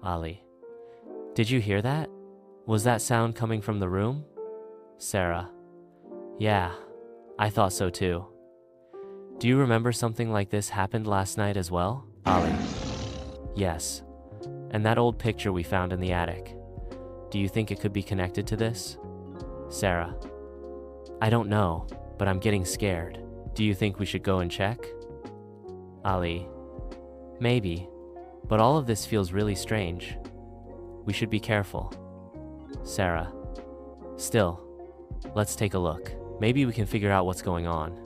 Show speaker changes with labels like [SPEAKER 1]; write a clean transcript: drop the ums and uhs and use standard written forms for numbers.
[SPEAKER 1] Ali. Did you hear that? Was that sound coming from the room? Sarah. Yeah, I thought so too. Do you remember something like this happened last night as well? Ali. Yes. And that old picture we found in the attic. Do you think it could be connected to this? Sarah. I don't know, but I'm getting scared. Do you think we should go and check? Ali. Maybe, but all of this feels really strange. We should be careful. Sarah. Still, let's take a look. Maybe we can figure out what's going on.